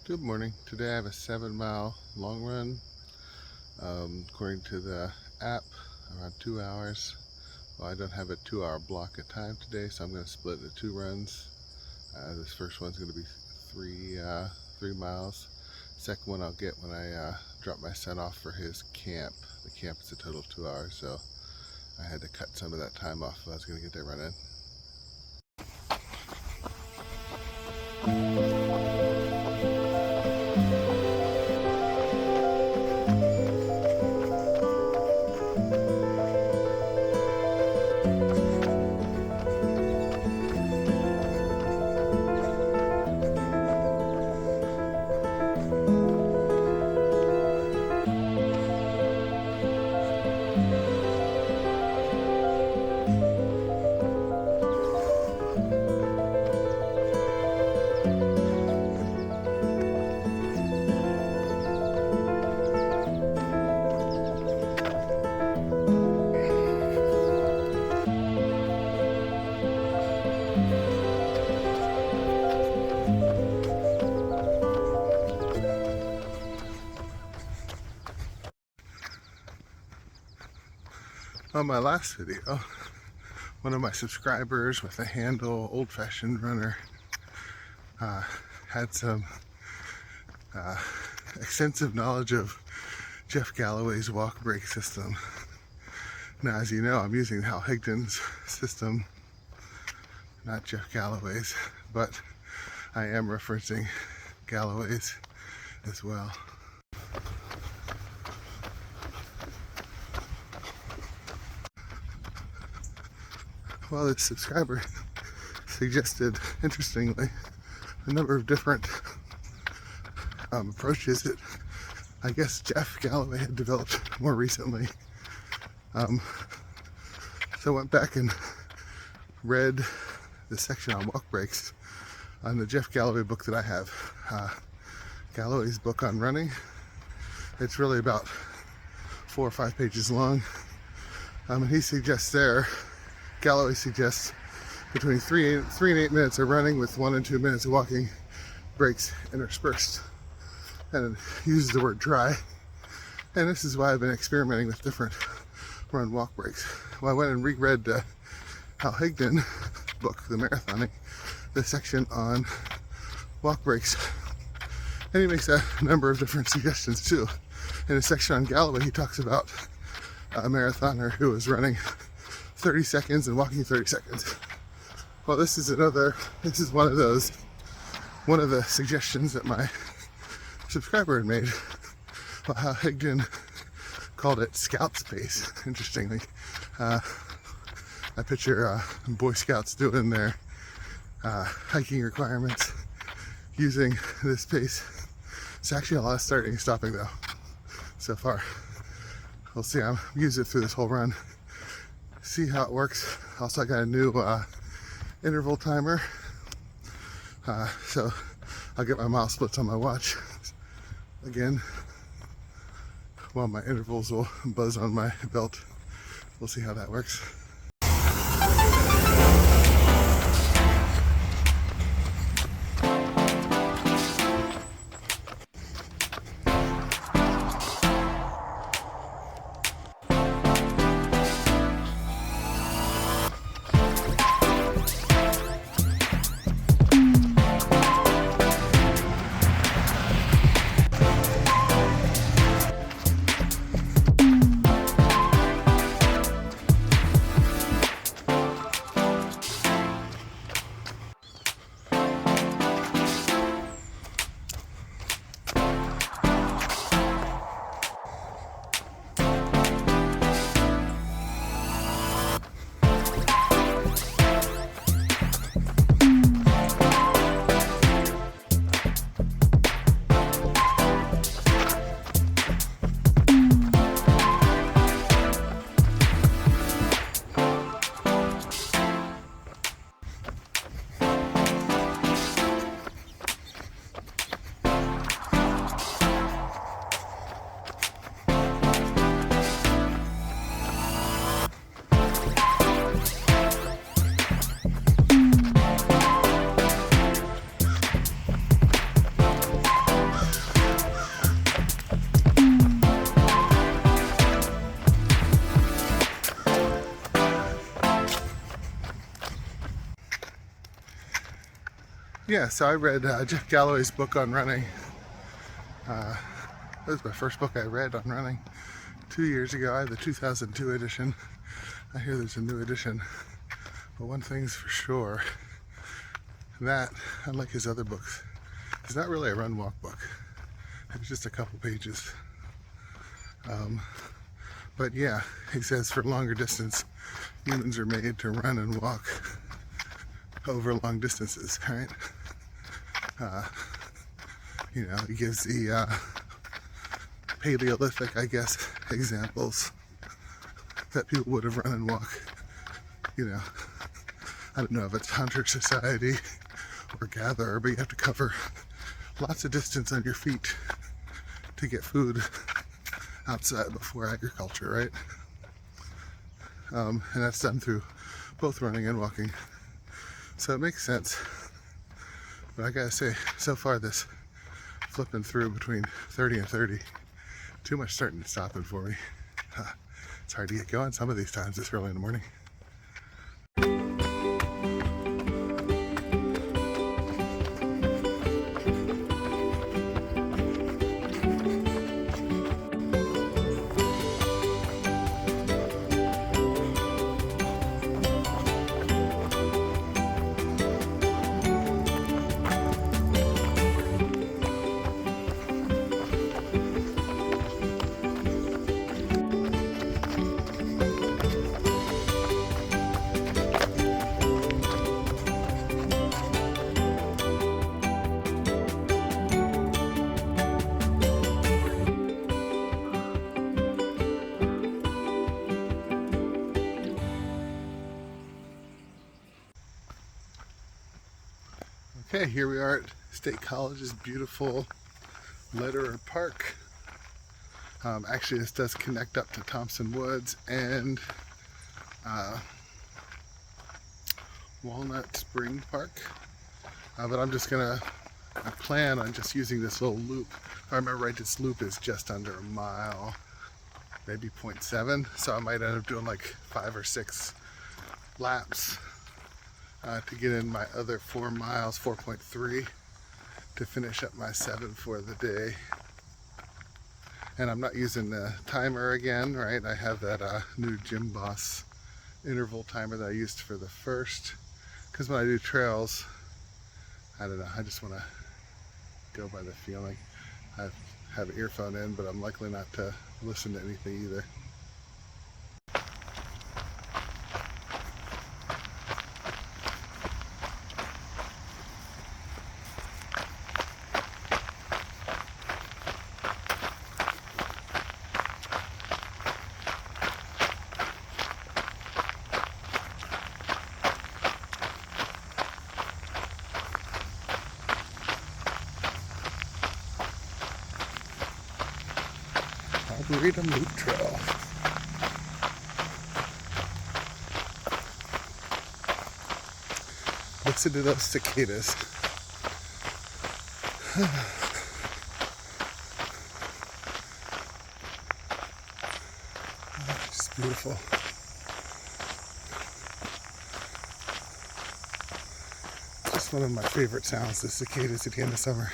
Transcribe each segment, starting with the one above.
Good morning. Today I have a 7-mile long run. According to the app, around 2 hours. Well, I don't have a 2-hour block of time today, so I'm going to split it into 2 runs. This first one's going to be 3 miles. Second one I'll get when I drop my son off for his camp. The camp is a total of 2 hours, so I had to cut some of that time off if I was going to get that run in. On my last video, one of my subscribers with the handle Old Fashioned Runner had some extensive knowledge of Jeff Galloway's walk brake system. Now, as you know, I'm using Hal Higdon's system, not Jeff Galloway's, but I am referencing Galloway's as well. Well, this subscriber suggested, interestingly, a number of different approaches that I guess Jeff Galloway had developed more recently. So I went back and read the section on walk brakes on the Jeff Galloway book that I have, Galloway's book on running. It's really about 4 or 5 pages long. And he suggests there, Galloway suggests between 3 and 8 minutes of running with 1 and 2 minutes of walking, breaks interspersed. And it uses the word try. And this is why I've been experimenting with different run walk breaks. Well, I went and reread Hal Higdon book, The Marathoning, the section on walk breaks. And he makes a number of different suggestions too. In a section on Galloway, he talks about a marathoner who was running 30 seconds and walking 30 seconds. Well, this is one of the suggestions that my subscriber had made. Well, how Higdon called it scout's pace, interestingly. I picture Boy Scouts doing their hiking requirements using this pace. It's actually a lot of starting and stopping though, so far. We'll see, I'm using it through this whole run. See how it works. Also, I got a new interval timer, so I'll get my mile splits on my watch again while my intervals will buzz on my belt. We'll see how that works. yeah, so I read Jeff Galloway's book on running. That was my first book I read on running 2 years ago. I have the 2002 edition. I hear there's a new edition. But one thing's for sure, that, unlike his other books, it's not really a run-walk book. It's just a couple pages. But yeah, he says for longer distance, humans are made to run and walk over long distances, right? He gives the Paleolithic, I guess, examples that people would have run and walk. I don't know if it's hunter society or gatherer, but you have to cover lots of distance on your feet to get food outside before agriculture, right? And that's done through both running and walking. So it makes sense. But I gotta say, so far this flipping through between 30 and 30, too much starting to stop it for me. It's hard to get going some of these times this early in the morning. Okay, here we are at State College's beautiful Lederer Park. Actually, this does connect up to Thompson Woods and Walnut Spring Park. But I plan on just using this little loop. If I remember right, this loop is just under a mile, maybe 0.7. So I might end up doing like 5 or 6 laps to get in my other 4 miles, 4.3, to finish up my 7 for the day. And I'm not using the timer again, right? I have that new Gym Boss interval timer that I used for the first, because when I do trails, I don't know, I just want to go by the feeling. I have an earphone in, but I'm likely not to listen to anything either. Arboretum Loop Trail. Listen to those cicadas. It's beautiful. Just one of my favorite sounds, the cicadas at the end of summer.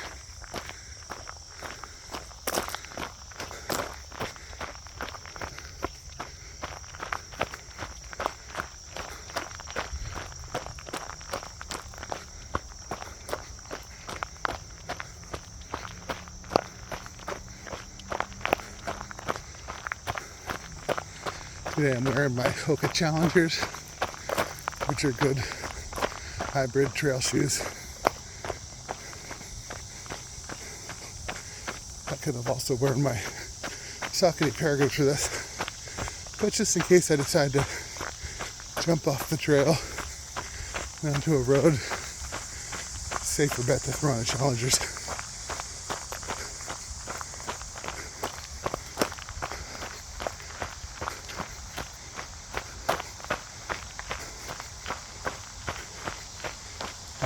Today I'm wearing my Hoka Challengers, which are good hybrid trail shoes. I could have also worn my Saucony Paragon for this, but just in case I decide to jump off the trail and onto a road, safer bet to throw on the Challengers.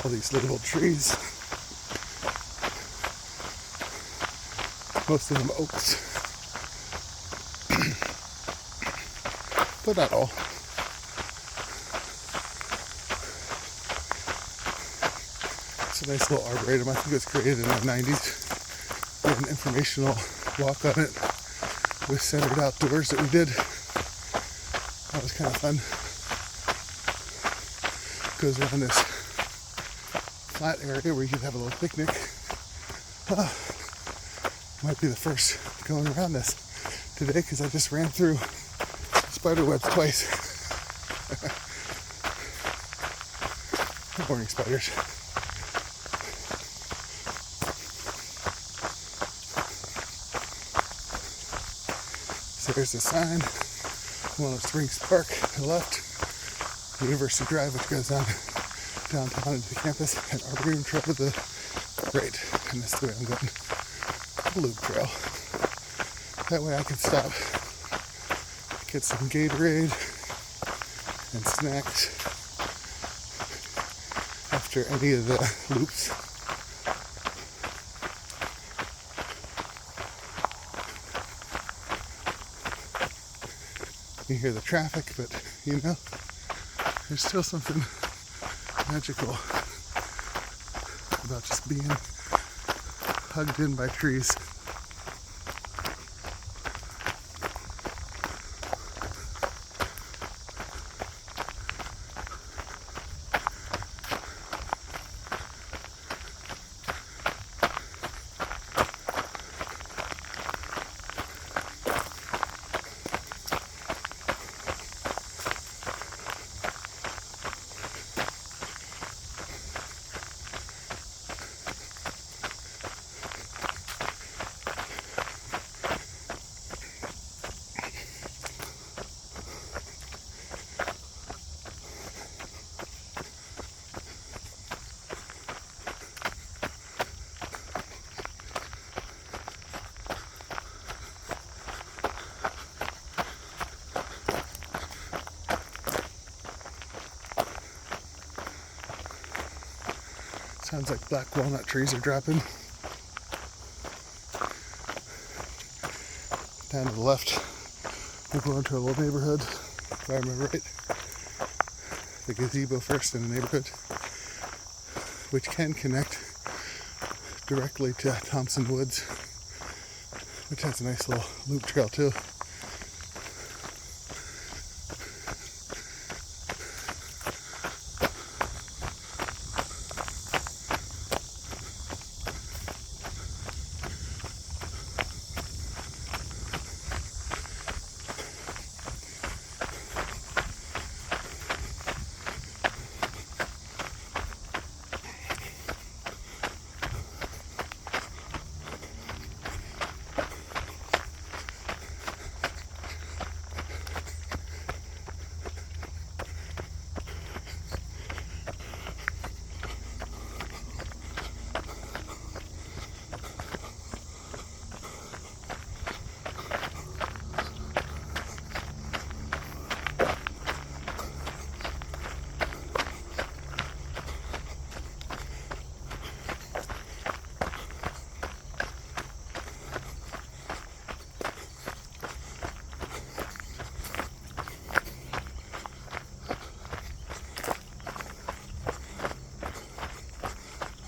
All these little trees, most of them oaks, but not all. It's It's a nice little arboretum. I think it was created in the 90s. We had an informational walk on it with centered outdoors that we did. That was kind of fun. Goes around this flat area where you can have a little picnic. Might be the first going around this today because I just ran through spider webs twice. Good morning, spiders. So there's the sign. Walnut Springs Park to the left. University Drive, which goes on downtown into the campus, and Arboretum Trail to the right. And that's the way I'm going. The loop trail. That way I can stop, get some Gatorade and snacks after any of the loops. You hear the traffic, but you know, there's still something magical about just being hugged in by trees. Sounds like black walnut trees are dropping. Down to the left, we're going to a little neighborhood, if I remember right. The gazebo first in the neighborhood, which can connect directly to Thompson Woods, which has a nice little loop trail too.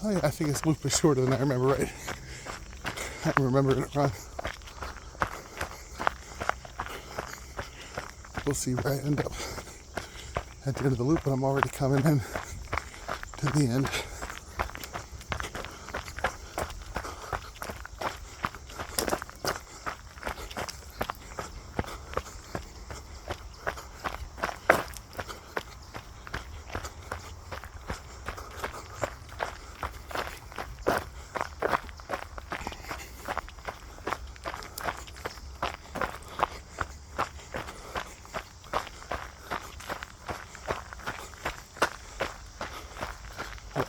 Oh yeah, I think this loop is shorter than I remember, right? I'm remembering it wrong. We'll see where I end up at the end of the loop, but I'm already coming in to the end.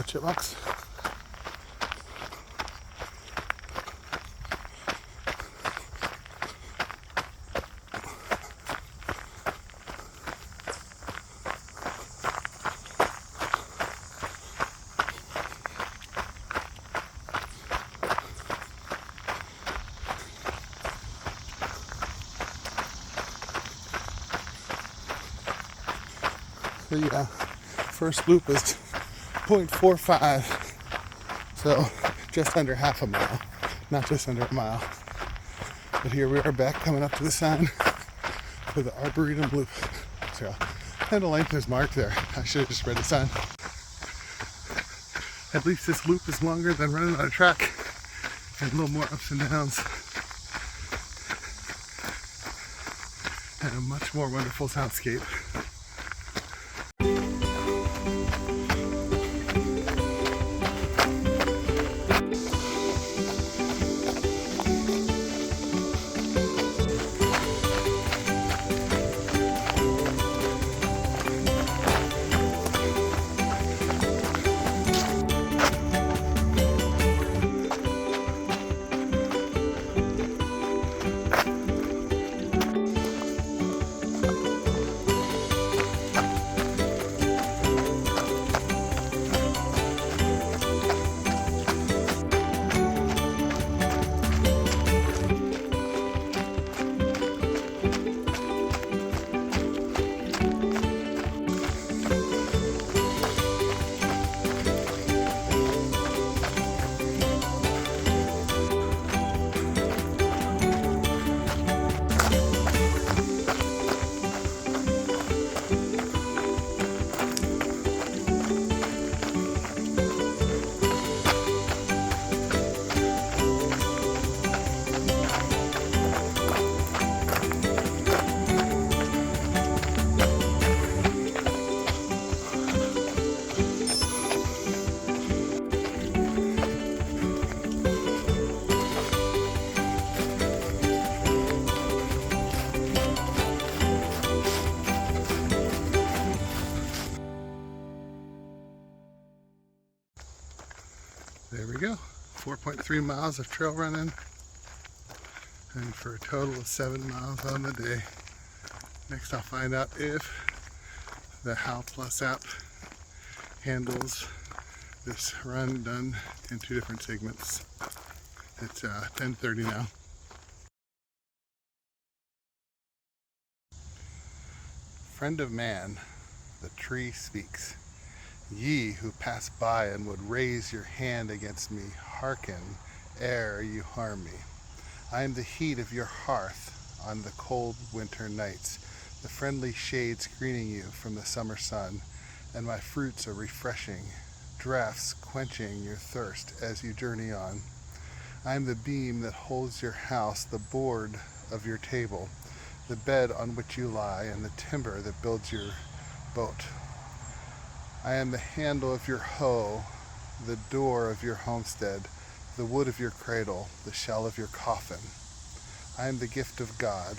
Chipmunks. So yeah, first loop is 0.45 So just under half a mile, not just under a mile. But here we are back coming up to the sign for the Arboretum Loop Trail. And the length is marked there. I should have just read the sign. At least this loop is longer than running on a track and a little more ups and downs. And a much more wonderful soundscape. There we go, 4.3 miles of trail running, and for a total of 7 miles on the day. Next I'll find out if the How Plus app handles this run done in 2 different segments. It's 10:30 now. Friend of man, the tree speaks. Ye who pass by and would raise your hand against me, hearken ere you harm me. I am the heat of your hearth on the cold winter nights, the friendly shade screening you from the summer sun, and my fruits are refreshing, draughts quenching your thirst as you journey on. I am the beam that holds your house, the board of your table, the bed on which you lie, and the timber that builds your boat. I am the handle of your hoe, the door of your homestead, the wood of your cradle, the shell of your coffin. I am the gift of God.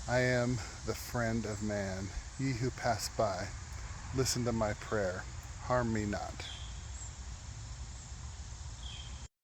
I am the friend of man. Ye who pass by, listen to my prayer. Harm me not.